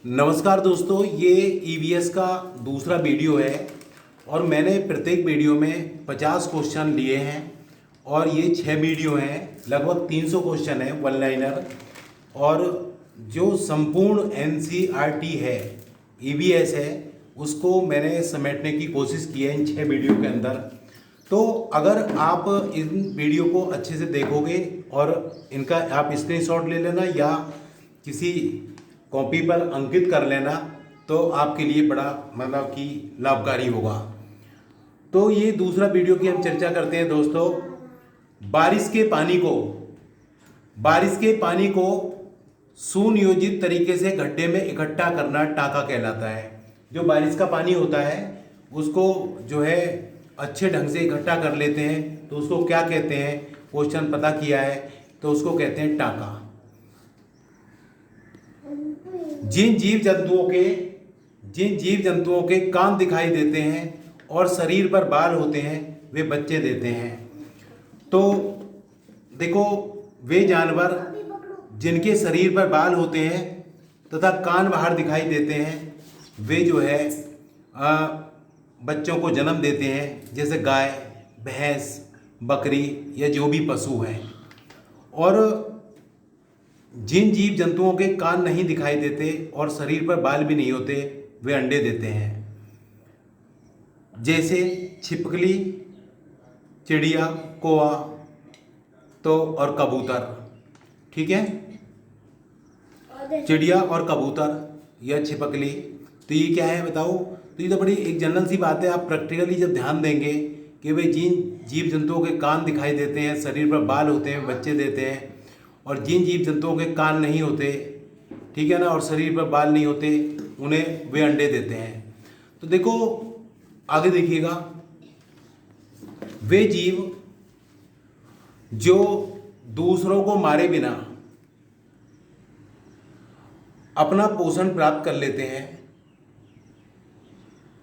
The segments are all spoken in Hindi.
नमस्कार दोस्तों, ये ईवीएस का दूसरा वीडियो है और मैंने प्रत्येक वीडियो में 50 क्वेश्चन लिए हैं और ये 6 वीडियो हैं। लगभग 300 क्वेश्चन है वन लाइनर। और जो संपूर्ण एनसीईआरटी है, ईवीएस है, उसको मैंने समेटने की कोशिश की है इन 6 वीडियो के अंदर। तो अगर आप इन वीडियो को अच्छे से देखोगे और इनका आप स्क्रीनशॉट ले लेना या किसी कॉपी पर अंकित कर लेना तो आपके लिए बड़ा मतलब कि लाभकारी होगा। तो ये दूसरा वीडियो की हम चर्चा करते हैं दोस्तों। बारिश के पानी को सुनियोजित तरीके से गड्ढे में इकट्ठा करना टाका कहलाता है। जो बारिश का पानी होता है उसको जो है अच्छे ढंग से इकट्ठा कर लेते हैं तो उसको क्या कहते हैं, क्वेश्चन पता किया है तो उसको कहते हैं टाका। जिन जीव जंतुओं के कान दिखाई देते हैं और शरीर पर बाल होते हैं वे बच्चे देते हैं। तो देखो, वे जानवर जिनके शरीर पर बाल होते हैं तथा कान बाहर दिखाई देते हैं वे जो है बच्चों को जन्म देते हैं, जैसे गाय, भैंस, बकरी या जो भी पशु हैं। और जिन जीव जंतुओं के कान नहीं दिखाई देते और शरीर पर बाल भी नहीं होते वे अंडे देते हैं, जैसे छिपकली, चिड़िया, कौवा तो और कबूतर। ठीक है, चिड़िया और कबूतर या छिपकली, तो ये क्या है बताओ। तो ये तो बड़ी एक जनरल सी बात है। आप प्रैक्टिकली जब ध्यान देंगे कि वे जिन जीव जंतुओं के कान दिखाई देते हैं, शरीर पर बाल होते हैं, बच्चे देते हैं, और जिन जीव जंतुओं के कान नहीं होते, ठीक है ना, और शरीर पर बाल नहीं होते, उन्हें वे अंडे देते हैं। तो देखो आगे देखिएगा, वे जीव जो दूसरों को मारे बिना अपना पोषण प्राप्त कर लेते हैं,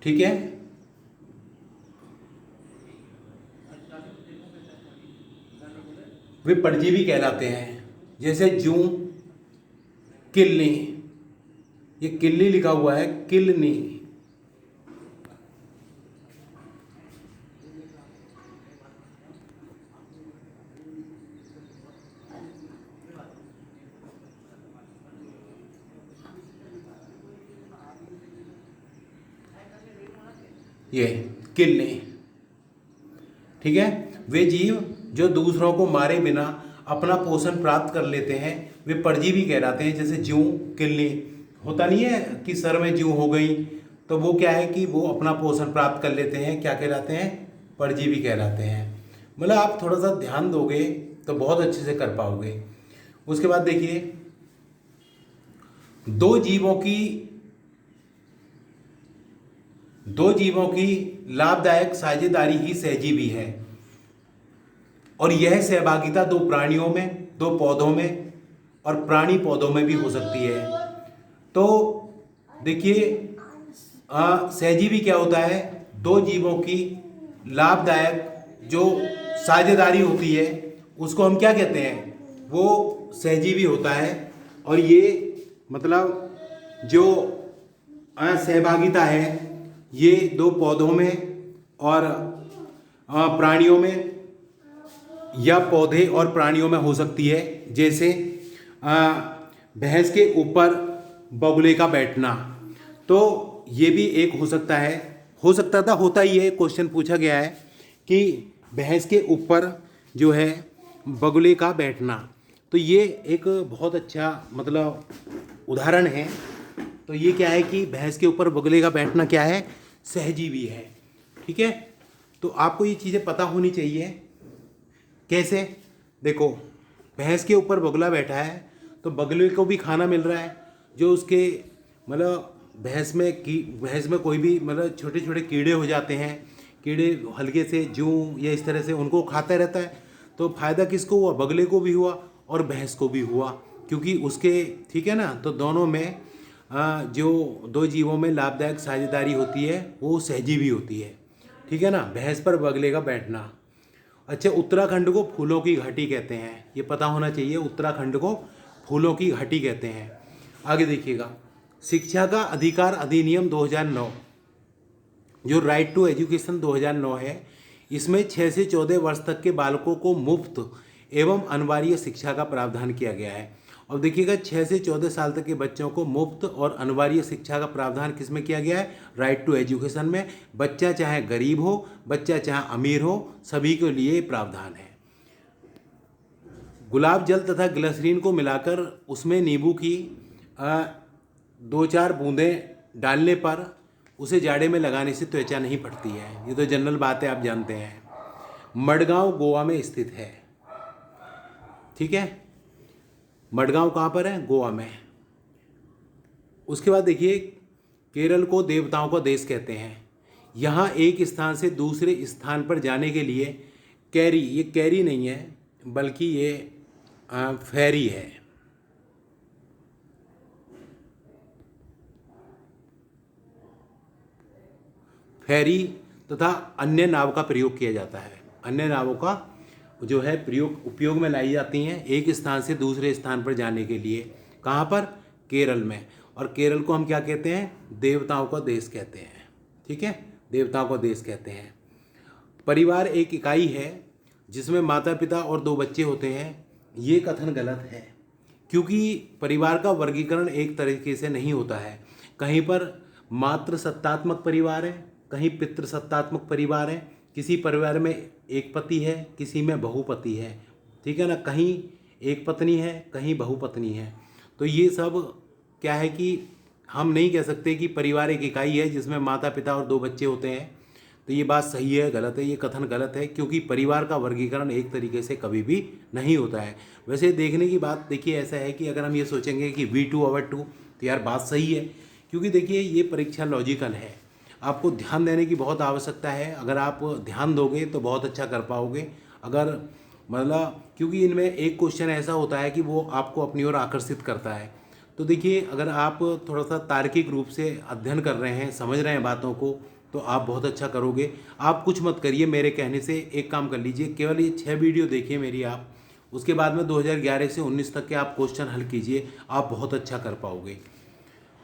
ठीक है, वे परजीवी कहलाते हैं। जैसे जूं, किलनी, ये किल्ली लिखा हुआ है, किलनी, ये किलनी, ठीक है। वे जीव जो दूसरों को मारे बिना अपना पोषण प्राप्त कर लेते हैं वे परजीवी कहलाते हैं। जैसे जूं, किलनी, होता नहीं है कि सर में जूं हो गई, तो वो क्या है कि वो अपना पोषण प्राप्त कर लेते हैं, क्या कहलाते हैं, परजीवी कहलाते हैं। मतलब आप थोड़ा सा ध्यान दोगे तो बहुत अच्छे से कर पाओगे। उसके बाद देखिए, दो जीवों की लाभदायक साझेदारी ही सहजीवी है, और यह सहभागिता दो प्राणियों में, दो पौधों में और प्राणी पौधों में भी हो सकती है। तो देखिए, सहजीवी क्या होता है, दो जीवों की लाभदायक जो साझेदारी होती है उसको हम क्या कहते हैं, वो सहजीवी होता है। और ये मतलब जो सहभागिता है ये दो पौधों में और प्राणियों में या पौधे और प्राणियों में हो सकती है। जैसे भैंस के ऊपर बगुले का बैठना, तो ये भी एक हो सकता है, हो सकता था, होता ही है। क्वेश्चन पूछा गया है कि भैंस के ऊपर जो है बगुले का बैठना, तो ये एक बहुत अच्छा मतलब उदाहरण है। तो ये क्या है कि भैंस के ऊपर बगुले का बैठना क्या है, सहजीवी है। ठीक है, तो आपको ये चीज़ें पता होनी चाहिए। कैसे, देखो, भैंस के ऊपर बगुला बैठा है तो बगुले को भी खाना मिल रहा है, जो उसके मतलब भैंस में कोई भी मतलब छोटे छोटे कीड़े हो जाते हैं, कीड़े हल्के से जूं या इस तरह से उनको खाता रहता है। तो फ़ायदा किसको हुआ, बगुले को भी हुआ और भैंस को भी हुआ, क्योंकि उसके, ठीक है ना। तो दोनों में जो दो जीवों में लाभदायक साझेदारी होती है वो सहजीवी होती है, ठीक है ना। भैंस पर बगुले का बैठना। अच्छा, उत्तराखंड को फूलों की घाटी कहते हैं, ये पता होना चाहिए, उत्तराखंड को फूलों की घाटी कहते हैं। आगे देखिएगा, शिक्षा का अधिकार अधिनियम 2009, जो राइट टू एजुकेशन 2009 है, इसमें 6 से 14 वर्ष तक के बालकों को मुफ्त एवं अनिवार्य शिक्षा का प्रावधान किया गया है। और देखिएगा 6 से 14 साल तक के बच्चों को मुफ्त और अनिवार्य शिक्षा का प्रावधान किस में किया गया है? राइट टू एजुकेशन में। बच्चा चाहे गरीब हो, बच्चा चाहे अमीर हो, सभी के लिए प्रावधान है। गुलाब जल तथा ग्लिसरीन को मिलाकर उसमें नींबू की 2-4 बूंदें डालने पर उसे जाड़े में लगाने से त्वचा नहीं फटती है। ये तो जनरल बात है, आप जानते हैं। मडगांव गोवा में स्थित है, ठीक है। मडगांव कहाँ पर है? गोवा में। उसके बाद देखिए, केरल को देवताओं का देश कहते हैं। यहाँ एक स्थान से दूसरे स्थान पर जाने के लिए कैरी, ये कैरी नहीं है बल्कि ये फेरी है। फेरी तथा अन्य नाव का प्रयोग किया जाता है। अन्य नावों का जो है उपयोग में लाई जाती हैं एक स्थान से दूसरे स्थान पर जाने के लिए। कहाँ पर? केरल में। और केरल को हम क्या कहते हैं? देवताओं का देश कहते हैं, ठीक है, देवताओं का देश कहते हैं। परिवार एक इकाई है जिसमें माता पिता और 2 बच्चे होते हैं, ये कथन गलत है, क्योंकि परिवार का वर्गीकरण एक तरीके से नहीं होता है। कहीं पर मातृ सत्तात्मक परिवार है, कहीं पितृ सत्तात्मक परिवार है, किसी परिवार में एक पति है, किसी में बहुपति है, ठीक है ना, कहीं एक पत्नी है, कहीं बहुपत्नी है। तो ये सब क्या है कि हम नहीं कह सकते कि परिवार एक इकाई है जिसमें माता पिता और 2 बच्चे होते हैं। तो ये बात सही है गलत है? ये कथन गलत है, क्योंकि परिवार का वर्गीकरण एक तरीके से कभी भी नहीं होता है। वैसे देखने की बात देखिए ऐसा है कि अगर हम ये सोचेंगे कि V2/2 तो यार बात सही है, क्योंकि देखिए ये परीक्षा लॉजिकल है। आपको ध्यान देने की बहुत आवश्यकता है। अगर आप ध्यान दोगे तो बहुत अच्छा कर पाओगे। अगर मतलब क्योंकि इनमें एक क्वेश्चन ऐसा होता है कि वो आपको अपनी ओर आकर्षित करता है। तो देखिए अगर आप थोड़ा सा तार्किक रूप से अध्ययन कर रहे हैं, समझ रहे हैं बातों को, तो आप बहुत अच्छा करोगे। आप कुछ मत करिए मेरे कहने से, एक काम कर लीजिए, केवल ये 6 वीडियो देखिए मेरी आप, उसके बाद में 2011 से 19 तक के आप क्वेश्चन हल कीजिए, आप बहुत अच्छा कर पाओगे।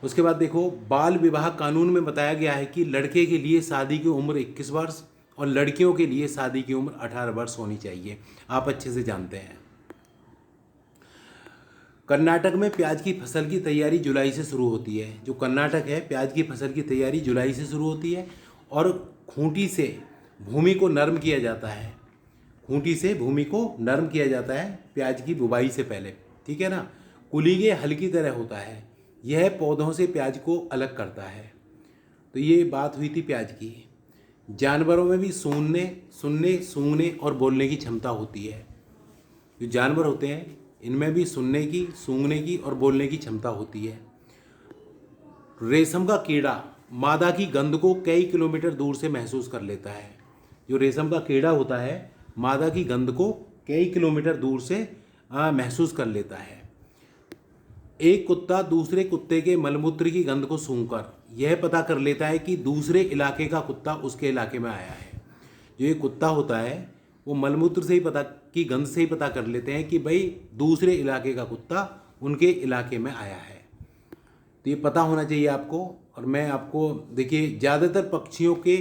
उसके बाद देखो, बाल विवाह कानून में बताया गया है कि लड़के के लिए शादी की उम्र 21 वर्ष और लड़कियों के लिए शादी की उम्र 18 वर्ष होनी चाहिए, आप अच्छे से जानते हैं। कर्नाटक में प्याज की फसल की तैयारी जुलाई से शुरू होती है। जो कर्नाटक है, प्याज की फसल की तैयारी जुलाई से शुरू होती है और खूंटी से भूमि को नरम किया जाता है। खूंटी से भूमि को नरम किया जाता है प्याज की बुवाई से पहले, ठीक है ना। कुलीगे हल की तरह होता है, यह पौधों से प्याज को अलग करता है। तो ये बात हुई थी प्याज की। जानवरों में भी सुनने, सूंघने और बोलने की क्षमता होती है। जो जानवर होते हैं इनमें भी सुनने की, सूंघने की और बोलने की क्षमता होती है। रेशम का कीड़ा मादा की गंध को कई किलोमीटर दूर से महसूस कर लेता है। जो रेशम का कीड़ा होता है मादा की गंध को कई किलोमीटर दूर से महसूस कर लेता है। एक कुत्ता दूसरे कुत्ते के मलमूत्र की गंध को सूंघकर यह पता कर लेता है कि दूसरे इलाके का कुत्ता उसके इलाके में आया है। जो ये कुत्ता होता है वो मलमूत्र से ही की गंध से ही पता कर लेते हैं कि भाई दूसरे इलाके का कुत्ता उनके इलाके में आया है। तो ये पता होना चाहिए आपको। और मैं आपको देखिए, ज़्यादातर पक्षियों के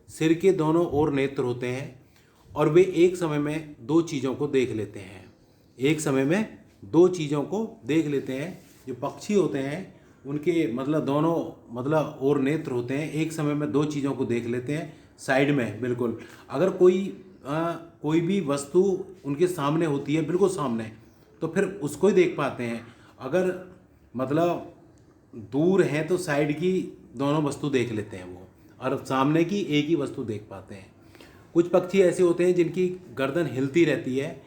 सिर के दोनों ओर नेत्र होते हैं और वे एक समय में 2 चीज़ों को देख लेते हैं। एक समय में 2 चीज़ों को देख लेते हैं। जो पक्षी होते हैं उनके दोनों ओर नेत्र होते हैं, एक समय में 2 चीज़ों को देख लेते हैं साइड में। बिल्कुल अगर कोई भी वस्तु उनके सामने होती है, बिल्कुल सामने, तो फिर उसको ही देख पाते हैं। अगर दूर है तो साइड की दोनों वस्तु देख लेते हैं वो, और सामने की एक ही वस्तु देख पाते हैं। कुछ पक्षी ऐसे होते हैं जिनकी गर्दन हिलती रहती है।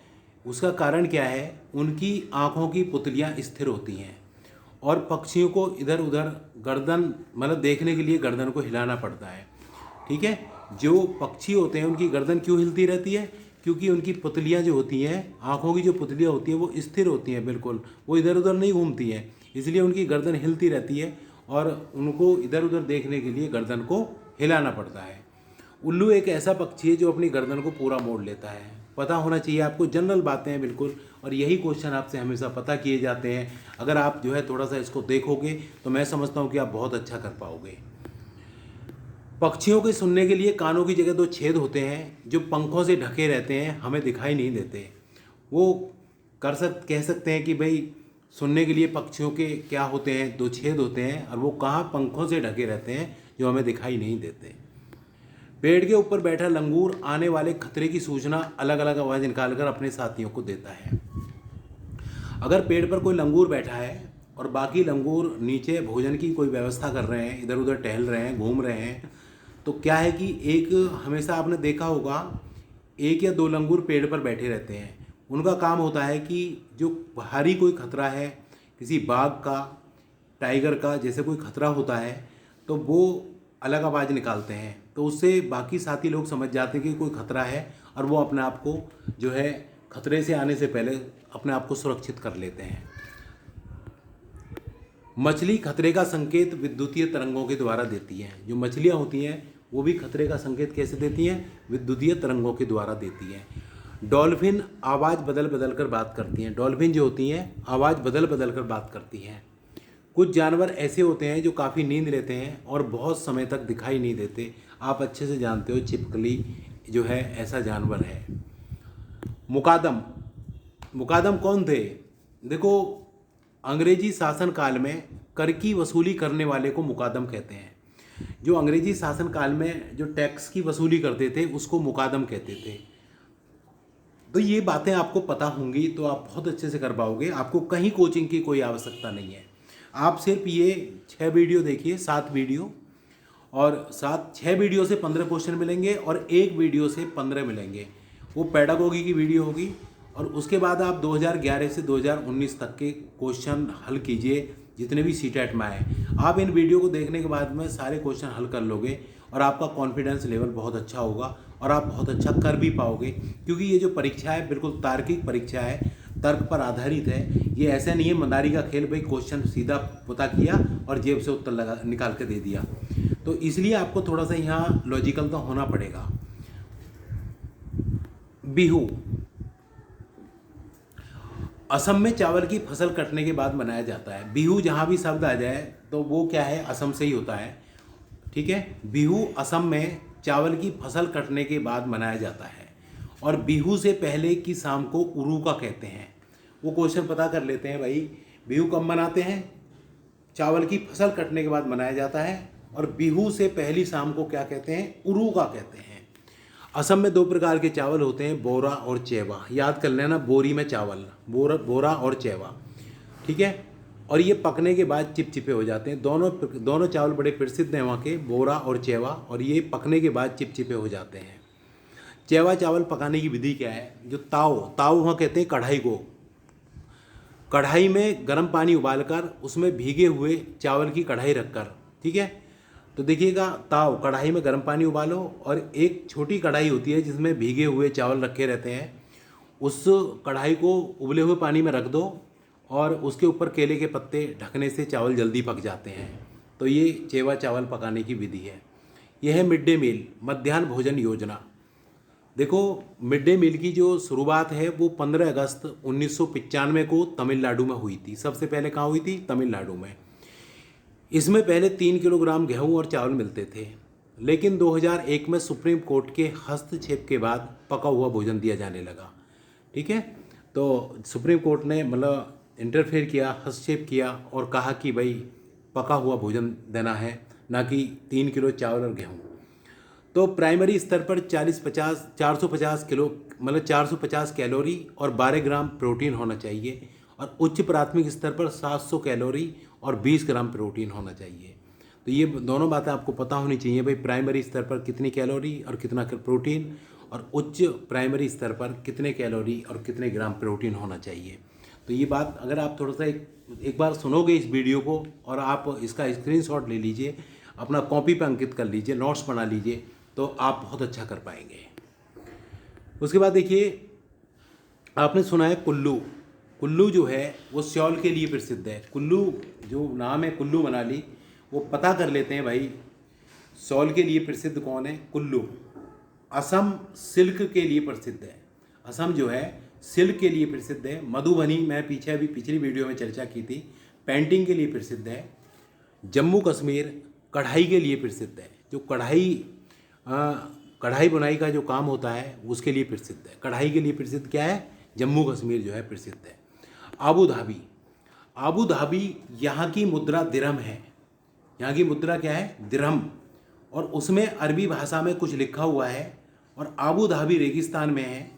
उसका कारण क्या है? उनकी आँखों की पुतलियाँ स्थिर होती हैं और पक्षियों को इधर उधर गर्दन देखने के लिए गर्दन को हिलाना पड़ता है, ठीक है। जो पक्षी होते हैं उनकी गर्दन क्यों हिलती रहती है? क्योंकि उनकी पुतलियाँ जो होती हैं, आँखों की जो पुतलियाँ होती हैं वो स्थिर होती हैं, बिल्कुल वो इधर उधर नहीं घूमती हैं, इसलिए उनकी गर्दन हिलती रहती है और उनको इधर उधर देखने के लिए गर्दन को हिलाना पड़ता है। उल्लू एक ऐसा पक्षी है जो अपनी गर्दन को पूरा मोड़ लेता है। पता होना चाहिए आपको, जनरल बातें हैं बिल्कुल, और यही क्वेश्चन आपसे हमेशा पता किए जाते हैं। अगर आप जो है थोड़ा सा इसको देखोगे तो मैं समझता हूँ कि आप बहुत अच्छा कर पाओगे। पक्षियों के सुनने के लिए कानों की जगह 2 छेद होते हैं जो पंखों से ढके रहते हैं, हमें दिखाई नहीं देते। वो कह सकते हैं कि भाई सुनने के लिए पक्षियों के क्या होते हैं, 2 छेद होते हैं, और वो कहाँ, पंखों से ढके रहते हैं जो हमें दिखाई नहीं देते। पेड़ के ऊपर बैठा लंगूर आने वाले खतरे की सूचना अलग अलग आवाज़ निकालकर अपने साथियों को देता है। अगर पेड़ पर कोई लंगूर बैठा है और बाकी लंगूर नीचे भोजन की कोई व्यवस्था कर रहे हैं, इधर उधर टहल रहे हैं, घूम रहे हैं, तो क्या है कि एक, हमेशा आपने देखा होगा, 1 या 2 लंगूर पेड़ पर बैठे रहते हैं। उनका काम होता है कि जो बाहरी कोई खतरा है, किसी बाघ का, टाइगर का, जैसे कोई खतरा होता है तो वो अलग आवाज़ निकालते हैं, तो उससे बाकी साथी लोग समझ जाते हैं कि कोई खतरा है, और वो अपने आप को जो है खतरे से आने से पहले अपने आप को सुरक्षित कर लेते हैं। मछली खतरे का संकेत विद्युतीय तरंगों के द्वारा देती हैं। जो मछलियाँ होती हैं वो भी खतरे का संकेत कैसे देती हैं? विद्युतीय तरंगों के द्वारा देती हैं। डॉल्फिन आवाज़ बदल बदल कर बात करती हैं। डॉल्फिन जो होती हैं आवाज़ बदल बदल कर बात करती हैं। कुछ जानवर ऐसे होते हैं जो काफ़ी नींद लेते हैं और बहुत समय तक दिखाई नहीं देते। आप अच्छे से जानते हो, छिपकली जो है ऐसा जानवर है। मुकादम, मुकादम कौन थे? देखो, अंग्रेजी शासन काल में कर की वसूली करने वाले को मुकादम कहते हैं। जो अंग्रेजी शासन काल में जो टैक्स की वसूली करते थे उसको मुकादम कहते थे। तो ये बातें आपको पता होंगी तो आप बहुत अच्छे से कर पाओगे। आपको कहीं कोचिंग की कोई आवश्यकता नहीं है। आप सिर्फ ये 6 वीडियो देखिए, 7 वीडियो, और 6 वीडियो से 15 क्वेश्चन मिलेंगे और 1 वीडियो से 15 मिलेंगे। वो पेडागोगी की वीडियो होगी, और उसके बाद आप 2011 से 2019 तक के क्वेश्चन हल कीजिए, जितने भी सीटेट में आए। आप इन वीडियो को देखने के बाद में सारे क्वेश्चन हल कर लोगे और आपका कॉन्फिडेंस लेवल बहुत अच्छा होगा और आप बहुत अच्छा कर भी पाओगे। क्योंकि ये जो परीक्षा है बिल्कुल तार्किक परीक्षा है, तर्क पर आधारित है। ये ऐसा नहीं है मदारी का खेल, भाई क्वेश्चन सीधा पता किया और जेब से उत्तर निकाल के दे दिया। तो इसलिए आपको थोड़ा सा यहाँ लॉजिकल तो होना पड़ेगा। बिहू, असम में चावल की फसल कटने के बाद मनाया जाता है। बिहू जहाँ भी शब्द आ जाए तो वो क्या है, असम से ही होता है। ठीक है, बिहू असम में चावल की फसल कटने के बाद मनाया जाता है, और बिहू से पहले की शाम को उरुका कहते हैं। वो क्वेश्चन पता कर लेते हैं भाई, बिहू कब मनाते हैं? चावल की फसल कटने के बाद मनाया जाता है, और बिहू से पहली शाम को क्या कहते हैं? उरुका कहते हैं। असम में 2 प्रकार के चावल होते हैं, बोरा और चेवा। याद कर लेना, बोरी में चावल, बोरा और चेवा। ठीक है, और ये पकने के बाद चिपचिपे हो जाते हैं। दोनों चावल बड़े प्रसिद्ध हैं वहाँ के, बोरा और चेवा, और ये पकने के बाद चिपचिपे हो जाते हैं। चेवा चावल पकाने की विधि क्या है? जो ताव वहाँ कहते हैं कढ़ाई को। कढ़ाई में गर्म पानी उबालकर उसमें भीगे हुए चावल की कढ़ाई रखकर, ठीक है, तो देखिएगा, ताव, कढ़ाई में गर्म पानी उबालो, और एक छोटी कढ़ाई होती है जिसमें भीगे हुए चावल रखे रहते हैं। उस कढ़ाई को उबले हुए पानी में रख दो और उसके ऊपर केले के पत्ते ढकने से चावल जल्दी पक जाते हैं। तो ये चेवा चावल पकाने की विधि है। यह है मिड डे मील, मध्याह्न भोजन योजना। देखो, मिड डे मील की जो शुरुआत है वो 15 अगस्त 1995 को तमिलनाडु में हुई थी। सबसे पहले कहाँ हुई थी? तमिलनाडु में। इसमें पहले 3 किलोग्राम गेहूं और चावल मिलते थे, लेकिन 2001 में सुप्रीम कोर्ट के हस्तक्षेप के बाद पका हुआ भोजन दिया जाने लगा। ठीक है, तो सुप्रीम कोर्ट ने मतलब इंटरफेयर किया, हस्तक्षेप किया और कहा कि भाई पका हुआ भोजन देना है, ना कि 3 किलो चावल और गेहूं। तो प्राइमरी स्तर पर 450 किलो मतलब 450 कैलोरी और 12 ग्राम प्रोटीन होना चाहिए, और उच्च प्राथमिक स्तर पर 700 कैलोरी और 20 ग्राम प्रोटीन होना चाहिए। तो ये दोनों बातें आपको पता होनी चाहिए भाई, प्राइमरी स्तर पर कितनी कैलोरी और कितना प्रोटीन, और उच्च प्राइमरी स्तर पर कितने कैलोरी और कितने ग्राम प्रोटीन होना चाहिए। तो ये बात अगर आप थोड़ा सा एक बार सुनोगे इस वीडियो को और आप इसका स्क्रीनशॉट ले लीजिए, अपना कॉपी पर अंकित कर लीजिए, नोट्स बना लीजिए, तो आप बहुत अच्छा कर पाएंगे। उसके बाद देखिए, आपने सुना है कुल्लू। कुल्लू जो है वो शॉल के लिए प्रसिद्ध है। कुल्लू जो नाम है, कुल्लू मनाली, वो पता कर लेते हैं भाई शॉल के लिए प्रसिद्ध कौन है? कुल्लू। असम सिल्क के लिए प्रसिद्ध है। असम जो है सिल्क के लिए प्रसिद्ध है। मधुबनी मैं पीछे अभी पिछली वीडियो में चर्चा की थी, पेंटिंग के लिए प्रसिद्ध है। जम्मू कश्मीर कढ़ाई के लिए प्रसिद्ध है, जो कढ़ाई बुनाई का जो काम होता है उसके लिए प्रसिद्ध है। कढ़ाई के लिए प्रसिद्ध क्या है? जम्मू कश्मीर जो है प्रसिद्ध है। आबू धाबी यहाँ की मुद्रा दिरहम है। यहाँ की मुद्रा क्या है? दिरहम। और उसमें अरबी भाषा में कुछ लिखा हुआ है। और आबू धाबी रेगिस्तान में है।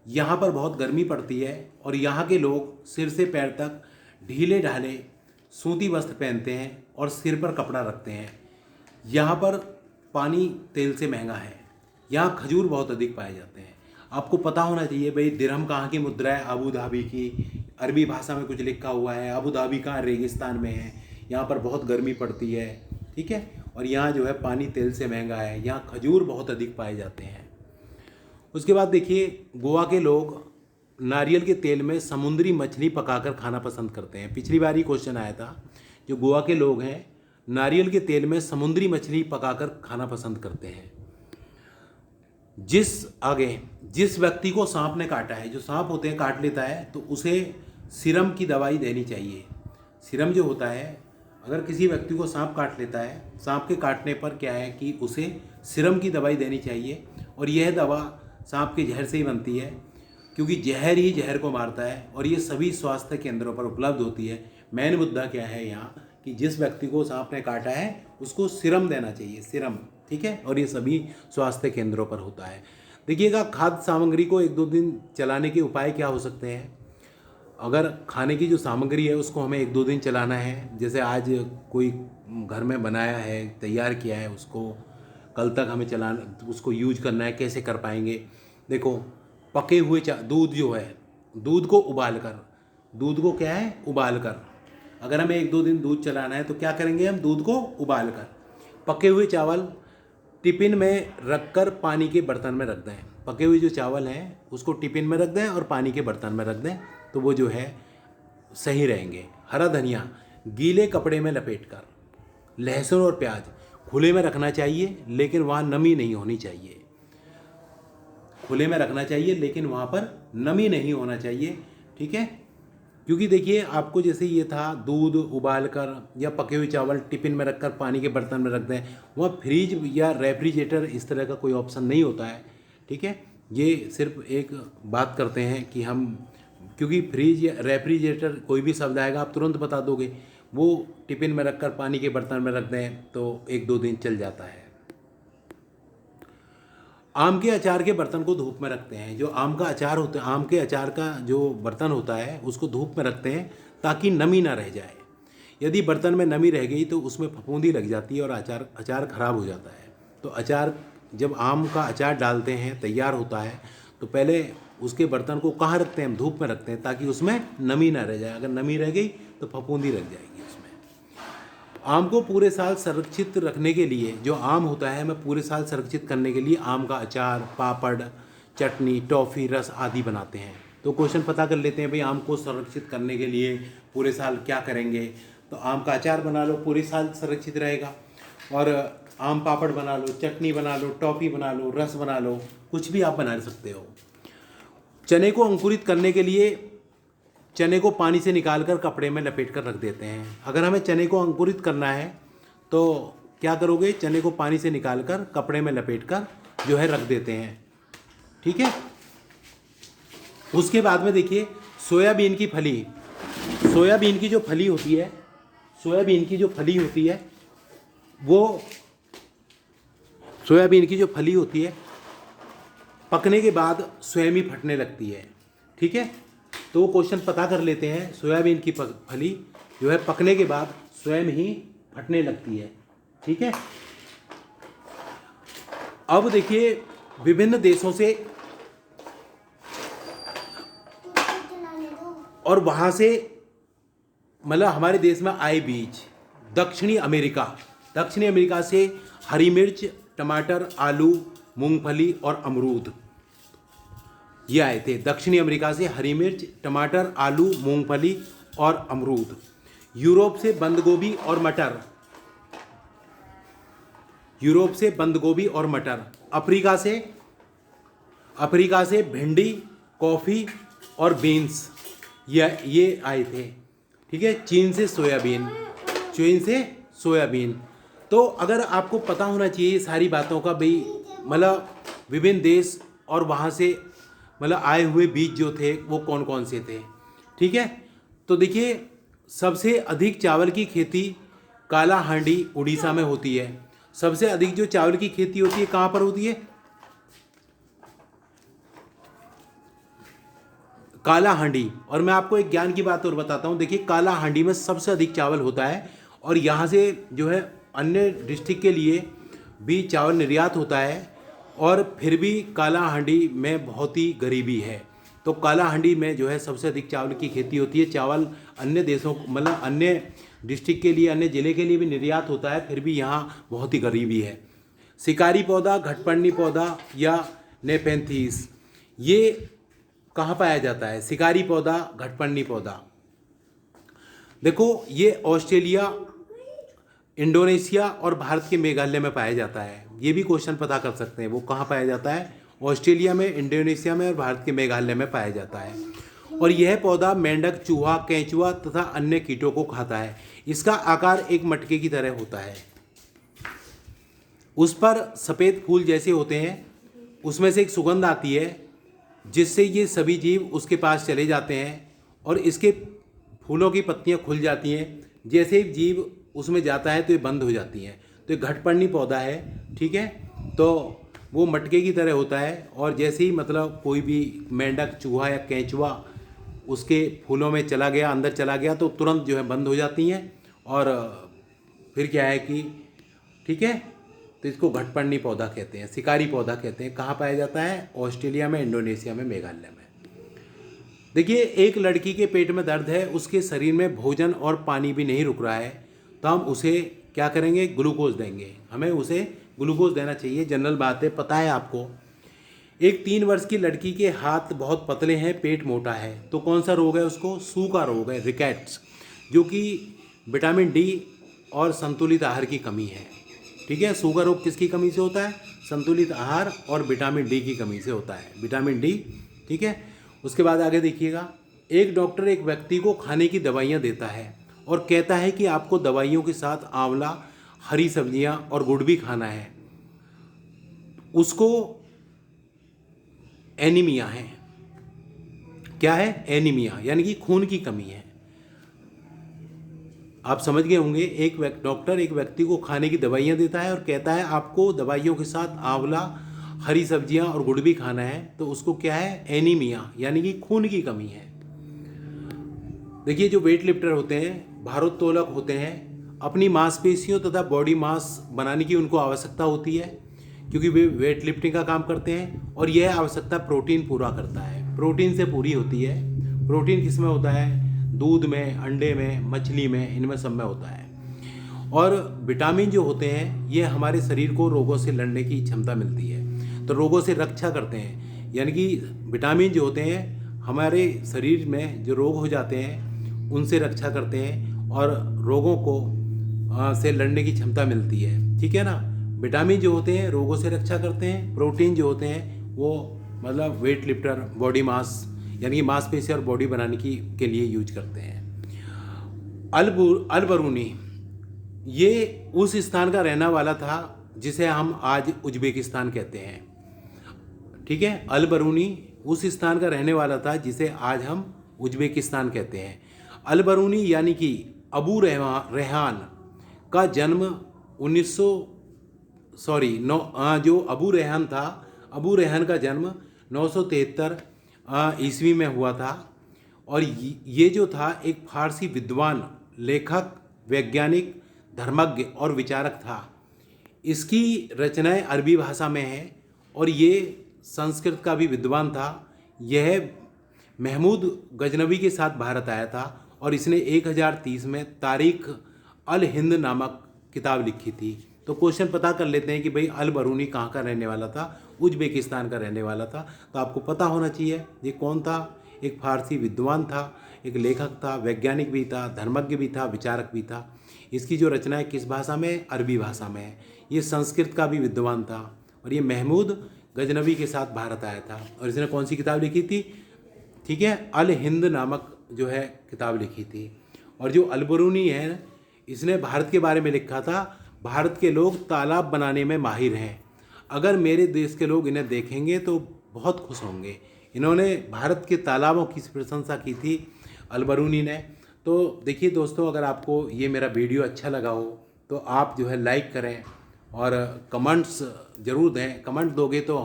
यहाँ पर बहुत गर्मी पड़ती है और यहाँ के लोग सिर से पैर तक ढीले ढाले सूती वस्त्र पहनते हैं और सिर पर कपड़ा रखते हैं। यहाँ पर पानी तेल से महंगा है। यहाँ खजूर बहुत अधिक पाए जाते हैं। आपको पता होना चाहिए भाई दिरहम कहाँ की मुद्रा है? आबू धाबी की। अरबी भाषा में कुछ लिखा हुआ है। आबू धाबी कहाँ? रेगिस्तान में है। यहाँ पर बहुत गर्मी पड़ती है, ठीक है। और यहाँ जो है पानी तेल से महंगा है। यहाँ खजूर बहुत अधिक पाए जाते हैं। उसके बाद देखिए, गोवा के लोग नारियल के तेल में समुद्री मछली पकाकर खाना पसंद करते हैं। पिछली बार ही क्वेश्चन आया था। जो गोवा के लोग हैं नारियल के तेल में समुद्री मछली पकाकर खाना पसंद करते हैं। जिस व्यक्ति को सांप ने काटा है, जो सांप होते हैं काट लेता है, तो उसे सीरम की दवाई देनी चाहिए। सीरम जो होता है, अगर किसी व्यक्ति को सांप काट लेता है, सांप के काटने पर क्या है कि उसे सीरम की दवाई देनी चाहिए। और यह दवा सांप के जहर से ही बनती है, क्योंकि जहर ही जहर को मारता है। और ये सभी स्वास्थ्य केंद्रों पर उपलब्ध होती है। मेन मुद्दा क्या है यहाँ कि जिस व्यक्ति को सांप ने काटा है उसको सीरम देना चाहिए, सीरम, ठीक है। और ये सभी स्वास्थ्य केंद्रों पर होता है। देखिएगा, खाद्य सामग्री को 1-2 दिन चलाने के उपाय क्या हो सकते हैं? अगर खाने की जो सामग्री है उसको हमें 1-2 दिन चलाना है, जैसे आज कोई घर में बनाया है, तैयार किया है, उसको कल तक हमें चलाना, उसको यूज करना है। कैसे कर पाएंगे? देखो, पके हुए दूध जो है, दूध को क्या है? उबाल कर। अगर हमें 1-2 दिन दूध चलाना है तो क्या करेंगे? हम दूध को उबाल कर, पके हुए चावल टिफिन में रखकर पानी के बर्तन में रख दें। पके हुए जो चावल हैं उसको टिफिन में रख दें और पानी के बर्तन में रख दें, तो वो जो है सही रहेंगे। हरा धनिया गीले कपड़े में लपेटकर। लहसुन और प्याज खुले में रखना चाहिए, लेकिन वहाँ नमी नहीं होनी चाहिए। खुले में रखना चाहिए लेकिन वहाँ पर नमी नहीं होना चाहिए, ठीक है। क्योंकि देखिए, आपको जैसे ये था, दूध उबाल कर या पके हुए चावल टिफिन में रखकर पानी के बर्तन में रख दें, वहाँ फ्रिज या रेफ्रिजरेटर इस तरह का कोई ऑप्शन नहीं होता है, ठीक है। ये सिर्फ एक बात करते हैं कि हम, क्योंकि फ्रिज या रेफ्रिजरेटर कोई भी शब्द आएगा आप तुरंत बता दोगे। वो टिफिन में रखकर पानी के बर्तन में रख दें तो 1-2 दिन चल जाता है। आम के अचार के बर्तन को धूप में रखते हैं। जो आम का अचार होता है, आम के अचार का जो बर्तन होता है उसको धूप में रखते हैं ताकि नमी ना रह जाए। यदि बर्तन में नमी रह गई तो उसमें फफूंदी लग जाती है और अचार खराब हो जाता है। तो अचार, जब आम का अचार डालते हैं, तैयार होता है, तो पहले उसके बर्तन को कहाँ रखते हैं? हम धूप में रखते हैं ताकि उसमें नमी ना रह जाए। अगर नमी रह गई तो फफूंदी लग जाएगी उसमें। आम को पूरे साल संरक्षित रखने के लिए, जो आम होता है हमें पूरे साल संरक्षित करने के लिए आम का अचार, पापड़, चटनी, टॉफ़ी, रस आदि बनाते हैं। तो क्वेश्चन पता कर लेते हैं भाई, आम को संरक्षित करने के लिए पूरे साल क्या करेंगे? तो आम का अचार बना लो, पूरे साल संरक्षित रहेगा। और आम पापड़ बना लो, चटनी बना लो, टॉफ़ी बना लो, रस बना लो, कुछ भी आप बना सकते हो। चने को अंकुरित करने के लिए चने को पानी से निकालकर कपड़े में लपेट कर रख देते हैं। अगर हमें चने को अंकुरित करना है तो क्या करोगे? चने को पानी से निकालकर कपड़े में लपेट कर जो है रख देते हैं, ठीक है। उसके बाद में देखिए, सोयाबीन की फली, सोयाबीन की जो फली होती है, सोयाबीन की जो फली होती है वो, सोयाबीन की जो फली होती है पकने के बाद स्वयं ही फटने लगती है, ठीक है। तो वो क्वेश्चन पता कर लेते हैं। सोयाबीन की फली जो है पकने के बाद स्वयं ही फटने लगती है, ठीक है। अब देखिए, विभिन्न देशों से और वहाँ से, मतलब हमारे देश में आए बीज, दक्षिणी अमेरिका से हरी मिर्च, टमाटर, आलू, मूंगफली और अमरूद ये आए थे। दक्षिणी अमेरिका से हरी मिर्च, टमाटर, आलू, मूंगफली और अमरूद। यूरोप से बंद गोभी और मटर, यूरोप से बंद गोभी और मटर। अफ्रीका से भिंडी कॉफ़ी और बीन्स ये आए थे। ठीक है, चीन से सोयाबीन। तो अगर आपको पता होना चाहिए सारी बातों का भाई, मतलब विभिन्न देश और वहाँ से मतलब आए हुए बीज जो थे वो कौन कौन से थे। ठीक है, तो देखिए सबसे अधिक चावल की खेती कालाहांडी उड़ीसा में होती है। सबसे अधिक जो चावल की खेती होती है कहाँ पर होती है? कालाहांडी। और मैं आपको एक ज्ञान की बात और बताता हूँ। देखिए कालाहांडी में सबसे अधिक चावल होता है और यहाँ से जो है अन्य डिस्ट्रिक्ट के लिए भी चावल निर्यात होता है। और फिर भी कालाहांडी में बहुत ही गरीबी है। तो कालाहांडी में जो है सबसे अधिक चावल की खेती होती है। चावल अन्य देशों मतलब अन्य डिस्ट्रिक्ट के लिए, अन्य ज़िले के लिए भी निर्यात होता है, फिर भी यहाँ बहुत ही गरीबी है। शिकारी पौधा, घटपर्णी पौधा या नेपेंथीस, ये कहाँ पाया जाता है? शिकारी पौधा, घटपर्णी पौधा। देखो ये ऑस्ट्रेलिया, इंडोनेशिया और भारत के मेघालय में पाया जाता है। ये भी क्वेश्चन पता कर सकते हैं, वो कहाँ पाया जाता है? ऑस्ट्रेलिया में, इंडोनेशिया में और भारत के मेघालय में पाया जाता है। और यह पौधा मेंढक, चूहा, केंचुआ तथा अन्य कीटों को खाता है। इसका आकार एक मटके की तरह होता है। उस पर सफ़ेद फूल जैसे होते हैं, उसमें से एक सुगंध आती है जिससे ये सभी जीव उसके पास चले जाते हैं और इसके फूलों की पत्तियां खुल जाती हैं। जैसे ही जीव उसमें जाता है तो ये बंद हो जाती हैं। तो ये घटपर्णी पौधा है। ठीक है, तो वो मटके की तरह होता है और जैसे ही मतलब कोई भी मेंढक, चूहा या केंचुआ उसके फूलों में चला गया, अंदर चला गया, तो तुरंत जो है बंद हो जाती हैं। और फिर क्या है कि ठीक है, तो इसको घटपर्णी पौधा कहते हैं, शिकारी पौधा कहते हैं। कहाँ पाया जाता है? ऑस्ट्रेलिया में, इंडोनेशिया में, मेघालय में। देखिए एक लड़की के पेट में दर्द है, उसके शरीर में भोजन और पानी भी नहीं रुक रहा है, तो हम उसे क्या करेंगे? ग्लूकोज देंगे। हमें उसे ग्लूकोज देना चाहिए, जनरल बात है, पता है आपको। एक 3 वर्ष की लड़की के हाथ बहुत पतले हैं, पेट मोटा है, तो कौन सा रोग है उसको? सू का रोग है, रिकेट्स, जो कि विटामिन डी और संतुलित आहार की कमी है। ठीक है, सू का रोग किसकी कमी से होता है? संतुलित आहार और विटामिन डी की कमी से होता है, विटामिन डी। ठीक है, उसके बाद आगे देखिएगा। एक डॉक्टर एक व्यक्ति को खाने की दवाइयाँ देता है और कहता है कि आपको दवाइयों के साथ आंवला, हरी सब्जियां और गुड़ भी खाना है। उसको एनीमिया है। क्या है? एनीमिया, यानी कि खून की कमी है। आप समझ गए होंगे, एक डॉक्टर एक व्यक्ति को खाने की दवाइयाँ देता है और कहता है आपको दवाइयों के साथ आंवला, हरी सब्जियां और गुड़ भी खाना है, तो उसको क्या है? एनीमिया, यानी कि खून की कमी है। देखिए जो वेट लिफ्टर होते हैं, भारोत्तोलक होते हैं, अपनी मांसपेशियों तथा बॉडी मास बनाने की उनको आवश्यकता होती है, क्योंकि वे वेट लिफ्टिंग का काम करते हैं और यह आवश्यकता प्रोटीन पूरा करता है। प्रोटीन से पूरी होती है। प्रोटीन किस में होता है? दूध में, अंडे में, मछली में, इनमें सब में होता है। और विटामिन जो होते हैं ये हमारे शरीर को रोगों से लड़ने की क्षमता मिलती है, तो रोगों से रक्षा करते हैं। यानी कि विटामिन जो होते हैं हमारे शरीर में जो रोग हो जाते हैं उनसे रक्षा करते हैं और रोगों को से लड़ने की क्षमता मिलती है। ठीक है ना, विटामिन जो होते हैं रोगों से रक्षा करते हैं। प्रोटीन जो होते हैं वो मतलब वेट लिफ्टर, बॉडी मास यानी कि मांसपेशी और बॉडी बनाने की के लिए यूज करते हैं। अलबरूनी ये उस स्थान का रहने वाला था जिसे हम आज उज्बेकिस्तान कहते हैं। ठीक है, अलबरूनी उस स्थान का रहने वाला था जिसे आज हम उज्बेकिस्तान कहते हैं। अलबरूनी यानी कि अबू रेहान का जन्म जो अबू रेहान था, अबू रेहान का जन्म 973 ईस्वी में हुआ था। और ये जो था एक फारसी विद्वान, लेखक, वैज्ञानिक, धर्मज्ञ और विचारक था। इसकी रचनाएं अरबी भाषा में हैं और ये संस्कृत का भी विद्वान था। यह महमूद गजनवी के साथ भारत आया था और इसने 1030 में तारीख अल हिंद नामक किताब लिखी थी। तो क्वेश्चन पता कर लेते हैं कि भाई अलबरूनी कहाँ का रहने वाला था? उज्बेकिस्तान का रहने वाला था। तो आपको पता होना चाहिए ये कौन था। एक फारसी विद्वान था, एक लेखक था, वैज्ञानिक भी था, धर्मज्ञ भी था, विचारक भी था। इसकी जो रचनाएं किस भाषा में? अरबी भाषा में है। ये संस्कृत का भी विद्वान था और ये महमूद गजनवी के साथ भारत आया था। और इसने कौन सी किताब लिखी थी? ठीक है, अल हिंद नामक जो है किताब लिखी थी। और जो अलबरूनी है, इसने भारत के बारे में लिखा था, भारत के लोग तालाब बनाने में माहिर हैं, अगर मेरे देश के लोग इन्हें देखेंगे तो बहुत खुश होंगे। इन्होंने भारत के तालाबों की प्रशंसा की थी अलबरूनी ने। तो देखिए दोस्तों, अगर आपको ये मेरा वीडियो अच्छा लगा हो तो आप जो है लाइक करें और कमेंट्स ज़रूर दें। कमेंट दोगे तो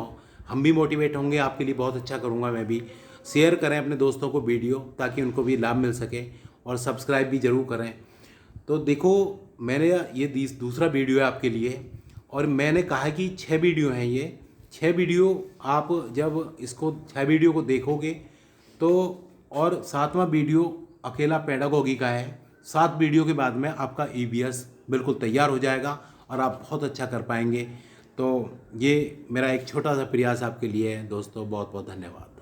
हम भी मोटिवेट होंगे, आपके लिए बहुत अच्छा करूँगा मैं भी। शेयर करें अपने दोस्तों को वीडियो, ताकि उनको भी लाभ मिल सके, और सब्सक्राइब भी ज़रूर करें। तो देखो, मैंने ये दूसरा वीडियो है आपके लिए, और मैंने कहा कि 6 वीडियो हैं ये। 6 वीडियो आप जब इसको 6 वीडियो को देखोगे तो, और 7वां वीडियो अकेला पेडागोगी का है। 7 वीडियो के बाद में आपका EVS बिल्कुल तैयार हो जाएगा और आप बहुत अच्छा कर पाएंगे। तो ये मेरा एक छोटा सा प्रयास आपके लिए है दोस्तों। बहुत बहुत धन्यवाद।